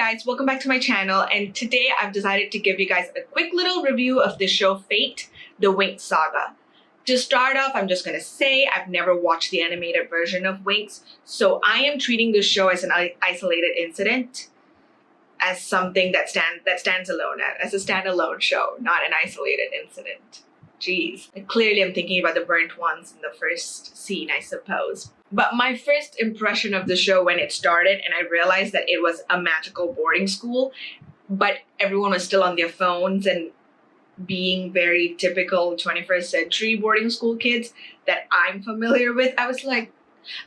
guys, welcome back to my channel, and today I've decided to give you guys a quick little review of the show Fate, the Winx Saga. To start off, I'm just gonna say I've never watched the animated version of Winx, so I am treating this show as an isolated incident, as something that stands alone, as a standalone show, not an isolated incident. Jeez. Clearly I'm thinking about the burnt ones in the first scene, I suppose. But my first impression of the show when it started, and I realized that it was a magical boarding school, but everyone was still on their phones and being very typical 21st century boarding school kids that I'm familiar with, I was like,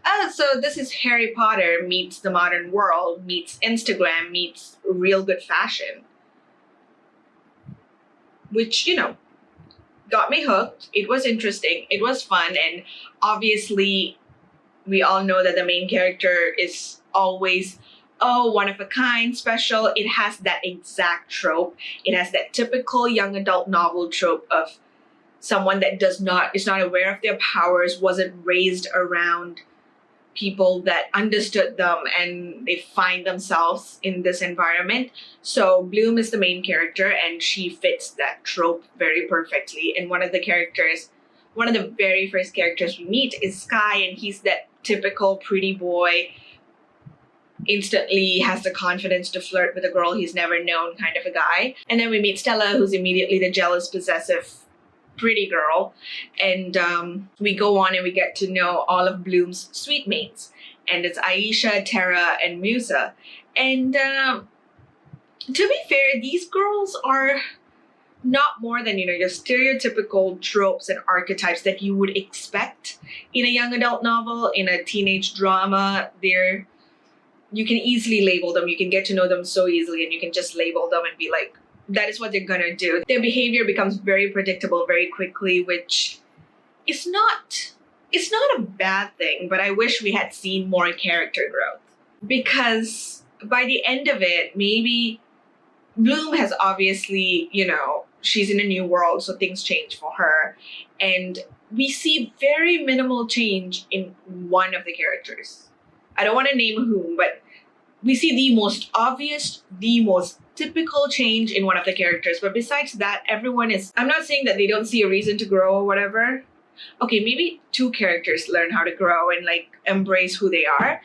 oh, so this is Harry Potter meets the modern world, meets Instagram, meets real good fashion. Which, got me hooked. It was interesting. It was fun. And obviously, we all know that the main character is always, one of a kind, special. It has that exact trope. It has that typical young adult novel trope of someone that is not aware of their powers, wasn't raised around people that understood them, and they find themselves in this environment. So Bloom is the main character, and she fits that trope very perfectly. And one of the very first characters we meet is Sky, and he's that typical pretty boy, instantly has the confidence to flirt with a girl he's never known kind of a guy. And then we meet Stella, who's immediately the jealous, possessive pretty girl, and we go on and we get to know all of Bloom's sweet mates, and it's Aisha, Tara, and Musa. And to be fair, these girls are not more than your stereotypical tropes and archetypes that you would expect in a young adult novel, in a teenage drama. You can easily label them, you can get to know them so easily, and you can just label them and be like, that is what they're gonna do. Their behavior becomes very predictable very quickly, which is not a bad thing, but I wish we had seen more character growth. Because by the end of it, maybe Bloom has obviously, she's in a new world, so things change for her. And we see very minimal change in one of the characters. I don't want to name whom, but we see the most obvious, the most typical change in one of the characters. But besides that, I'm not saying that they don't see a reason to grow or whatever. Okay, maybe two characters learn how to grow and embrace who they are.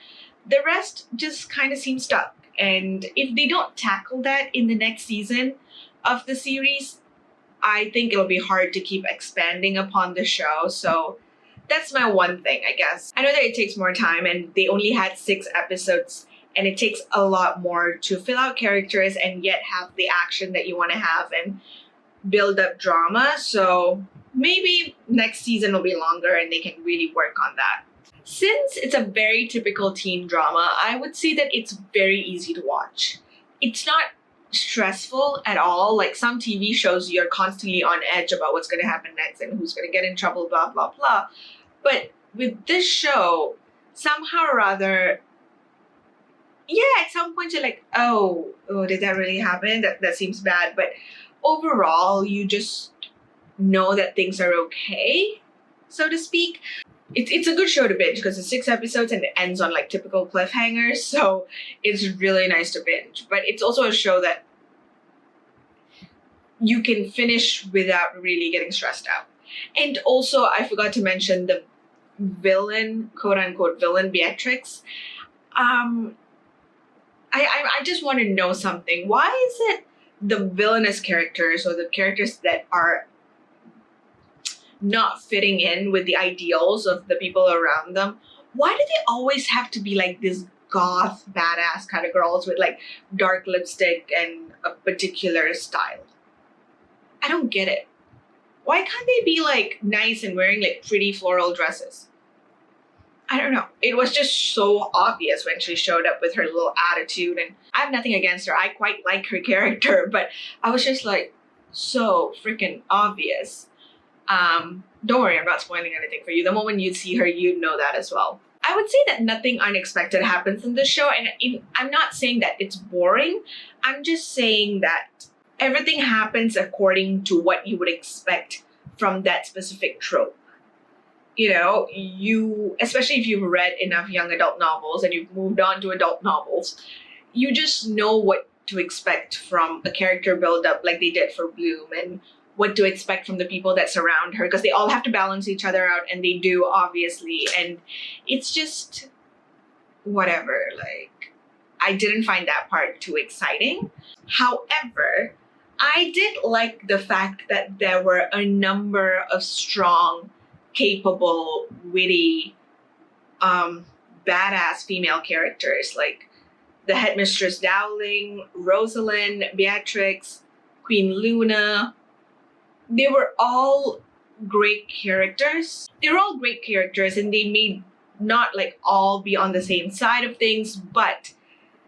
The rest just kind of seem stuck. And if they don't tackle that in the next season of the series, I think it'll be hard to keep expanding upon the show. So that's my one thing, I guess. I know that it takes more time, and they only had 6 episodes, and it takes a lot more to fill out characters and yet have the action that you want to have and build up drama. So maybe next season will be longer and they can really work on that. Since it's a very typical teen drama, I would say that it's very easy to watch. It's not stressful at all. Like some TV shows, you're constantly on edge about what's going to happen next and who's going to get in trouble, blah, blah, blah. But with this show, somehow or other, at some point you're like, oh, did that really happen? That seems bad. But overall, you just know that things are okay, so to speak. It's a good show to binge because it's 6 episodes and it ends on typical cliffhangers. So it's really nice to binge. But it's also a show that you can finish without really getting stressed out. And also, I forgot to mention the villain, quote unquote villain, Beatrix. I just want to know something. Why is it the villainous characters, or the characters that are not fitting in with the ideals of the people around them, why do they always have to be this goth, badass kind of girls with dark lipstick and a particular style? I don't get it. Why can't they be nice and wearing pretty floral dresses? I don't know. It was just so obvious when she showed up with her little attitude, and I have nothing against her. I quite like her character, but I was just so freaking obvious. Don't worry, I'm not spoiling anything for you. The moment you see her, you'd know that as well. I would say that nothing unexpected happens in this show, and I'm not saying that it's boring. I'm just saying that everything happens according to what you would expect from that specific trope. Especially if you've read enough young adult novels and you've moved on to adult novels, you just know what to expect from a character build-up like they did for Bloom, and what to expect from the people that surround her, because they all have to balance each other out, and they do, obviously. And it's just whatever. Like, I didn't find that part too exciting. However, I did like the fact that there were a number of strong, capable, witty, badass female characters, like the headmistress Dowling, Rosalind, Beatrix, Queen Luna. They were all great characters. They were all great characters, and they may not like all be on the same side of things, but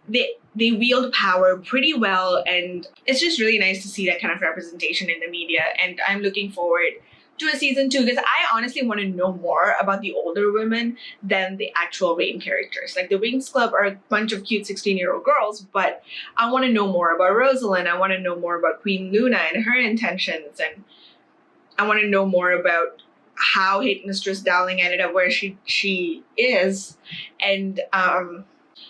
they wield power pretty well, and it's just really nice to see that kind of representation in the media. And I'm looking forward to a season 2, because I honestly want to know more about the older women than the actual main characters. Like, the Winx Club are a bunch of cute 16-year-old girls, but I want to know more about Rosalind. I want to know more about Queen Luna and her intentions, and I want to know more about how Mistress Dowling ended up where she is. And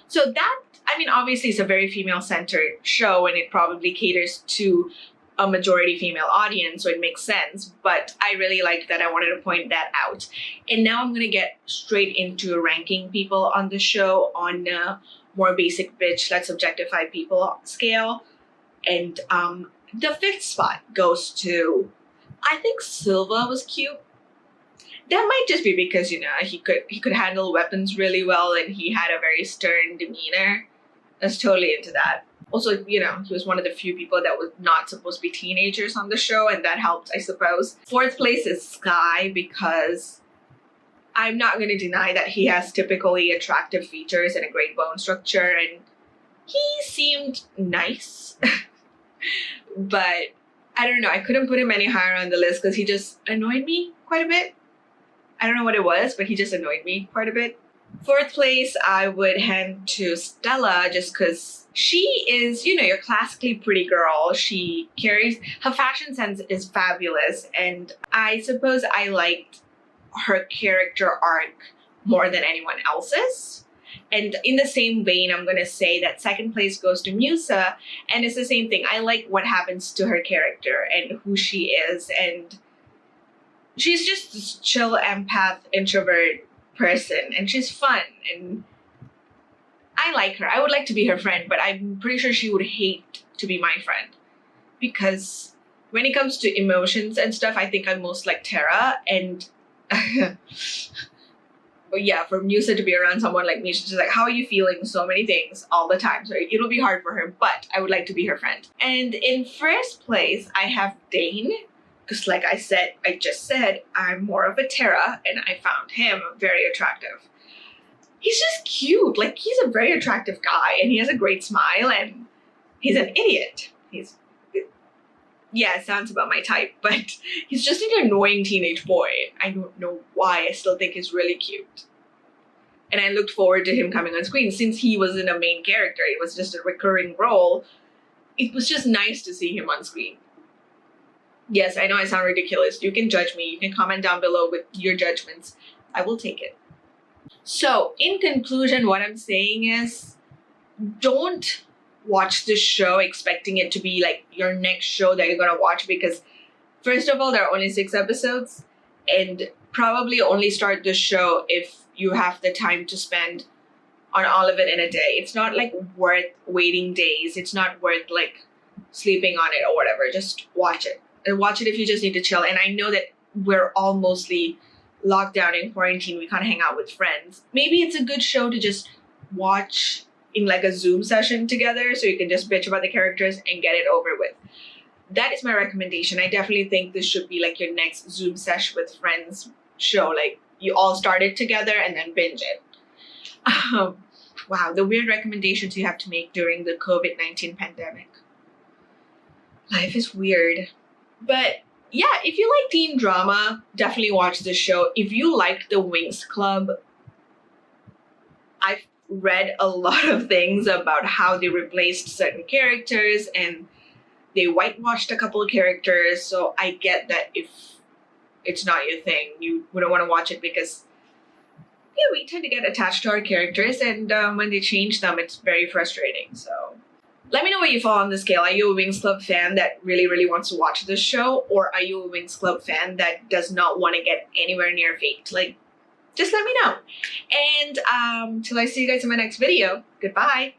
so that, I mean, obviously it's a very female-centered show, and it probably caters to a majority female audience, so it makes sense. But I really liked that. I wanted to point that out. And now I'm going to get straight into ranking people on the show on a more basic bitch, let's objectify people scale. And the 5th spot goes to, I think Silva was cute. That might just be because, you know, he could handle weapons really well, and he had a very stern demeanor. I was totally into that. Also, you know, he was one of the few people that was not supposed to be teenagers on the show, and that helped, I suppose. 4th place is Sky, because I'm not going to deny that he has typically attractive features and a great bone structure, and he seemed nice. But I don't know, I couldn't put him any higher on the list because he just annoyed me quite a bit. I don't know what it was, but he just annoyed me quite a bit. 4th place, I would hand to Stella, just because she is, you know, your classically pretty girl. She carries, her fashion sense is fabulous, and I suppose I liked her character arc more than anyone else's. And in the same vein, I'm going to say that 2nd place goes to Musa, and it's the same thing. I like what happens to her character and who she is, and she's just this chill empath, introvert person, and she's fun, and I like her. I would like to be her friend, but I'm pretty sure she would hate to be my friend, because when it comes to emotions and stuff, I think I'm most like Tara. And but yeah, for Musa to be around someone like me, she's just like, how are you feeling? So many things all the time. So it'll be hard for her, but I would like to be her friend. And in 1st place, I have Dane. Because like I just said, I'm more of a Tara, and I found him very attractive. He's just cute. Like, he's a very attractive guy, and he has a great smile, and he's an idiot. Yeah, it sounds about my type, but he's just an annoying teenage boy. I don't know why. I still think he's really cute. And I looked forward to him coming on screen. Since he wasn't a main character, it was just a recurring role, it was just nice to see him on screen. Yes, I know I sound ridiculous. You can judge me. You can comment down below with your judgments. I will take it. So, in conclusion, what I'm saying is, don't watch this show expecting it to be like your next show that you're going to watch, because first of all, there are only 6 episodes, and probably only start the show if you have the time to spend on all of it in a day. It's not like worth waiting days. It's not worth like sleeping on it or whatever. Just watch it. And watch it if you just need to chill. And I know that we're all mostly locked down in quarantine. We can't hang out with friends. Maybe it's a good show to just watch in like a Zoom session together, so you can just bitch about the characters and get it over with. That is my recommendation. I definitely think this should be like your next Zoom sesh with friends show. Like, you all start it together and then binge it. Wow, the weird recommendations you have to make during the COVID-19 pandemic. Life is weird. But yeah, if you like teen drama, definitely watch this show. If you liked the Winx Club, I've read a lot of things about how they replaced certain characters and they whitewashed a couple of characters. So I get that if it's not your thing, you wouldn't want to watch it, because yeah, we tend to get attached to our characters, and when they change them, it's very frustrating. So let me know where you fall on the scale. Are you a Winx Club fan that really, really wants to watch this show, or are you a Winx Club fan that does not want to get anywhere near Fate? Like, just let me know. And till I see you guys in my next video, goodbye.